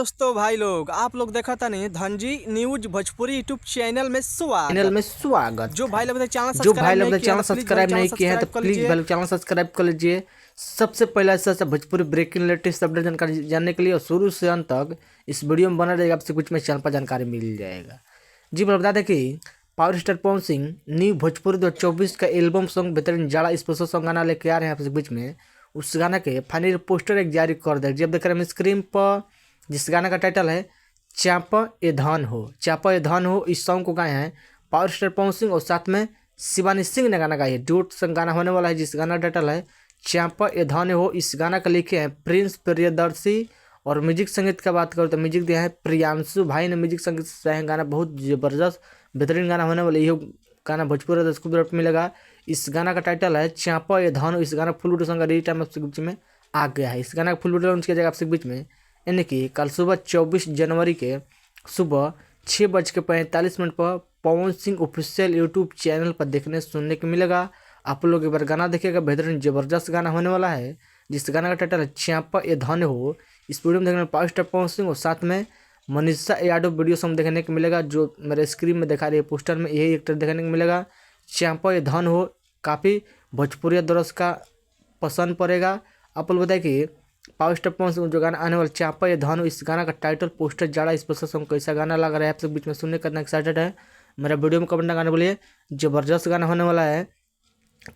दोस्तों भाई लोग, आप लोग देखा था नहीं Dhanji news Bhojpuri YouTube channel में स्वागत जो भाई लोग चैनल जो भाई सब्सक्राइब लोग नहीं किया चैनल तो प्लीज भाई सब्सक्राइब चैनल नहीं किए हैं तो सब्सक्राइब कर प्लीज लीजिए। भाई चैनल सब्सक्राइब कर लीजिए। सबसे पहले से भोजपुरी ब्रेकिंग लेटेस्ट अपडेट जानकारी जानने के लिए और शुरू से अंत तक इस वीडियो में बना रहेगा, आपसे कुछ में चैनल पर जानकारी मिल जाएगा। जी बता दें कि power star Pawan Singh new Bhojpuri 2024 का एल्बम सॉन्ग बेहतरीन जाड़ा स्पेशल सॉन्ग गाना लेके आ रहे हैं आपसे बीच में। उस गाना के फाइनल पोस्टर एक जारी कर दे, जब देख रहे हैं स्क्रीन पर, जिस गाना का टाइटल है चाप ए धन हो। चाप ए धन हो इस सॉन्ग को गाए हैं पावर स्टार पवन सिंह और साथ में शिवानी सिंह ने गाना गाई है। ड्यूट संग गाना होने वाला है, जिस गाना टाइटल है चाप ए धन हो। इस गाना का लिखे हैं प्रिंस प्रियदर्शी और म्यूजिक संगीत का बात करो तो म्यूजिक दिया है प्रियांशु भाई ने म्यूजिक संगीत से है। गाना बहुत ज़बरदस्त बेहतरीन गाना होने वाला, यही गाना भोजपुरी दर्शकों को मिलेगा। इस गाना का टाइटल है चाप ए धन हो। इस गाना फुल वीडियो सॉन्ग का री टाइम आपके बीच में आ गया है। इस गाना का फुल वीडियो लॉन्च किया जाएगा आपसे बीच में, यानी कि कल सुबह 24 जनवरी के सुबह 6:45 पर Pawan Singh official YouTube channel पर देखने सुनने को मिलेगा। आप लोग एक बार गाना देखिएगा, बेहतरीन ज़बरदस्त गाना होने वाला है, जिस गाना का टाइटल है चापा ए धन हो। इस वीडियो में देखने में पावर स्टार पवन सिंह और साथ में मनीषा यादव वीडियो सॉन्ग देखने को मिलेगा। जो मेरे स्क्रीन में दिखा रही है पोस्टर में, यही एक्टर देखने को मिलेगा। चापा ए धन हो काफ़ी भोजपुरी दर्शक का पसंद पड़ेगा। आप लोग बताए कि पावर स्टार पवन सिंह जो गाना आने वाला चापा ये धन, इस गाना का टाइटल पोस्टर जाड़ा स्पेशल सॉन्ग कैसा गाना लग रहा है आप सब बीच में सुनने का, इतना एक्साइटेड है मेरा वीडियो में कमेंट गाना बोलिए। जबरदस्त गाना होने वाला है,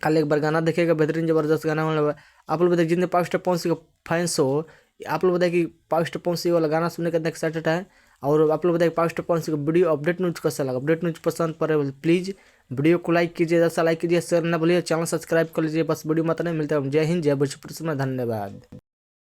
कल एक बार गाना देखिएगा, बेहतरीन जबरदस्त गाना होने वाला है। आप लोग बताइए जितने पावर स्टार पवन सिंह का फैंस हो, आप लोग बताइए कि पावर स्टार पवन सिंह वाला गाना सुनने का इतना एक्साइटेड है। और आप लोग बताइए पावर स्टार पवन सिंह का वीडियो अपडेट न्यूज कैसा लगा। अपडेट न्यूज पसंद पड़े प्लीज़ वीडियो को लाइक कीजिए, जैसा लाइक कीजिए शेयर ना भूलिए, चैनल सब्सक्राइब कर लीजिए। बस वीडियो मत नहीं मिलता है। जय हिंद, जय भोजपुरी, धन्यवाद।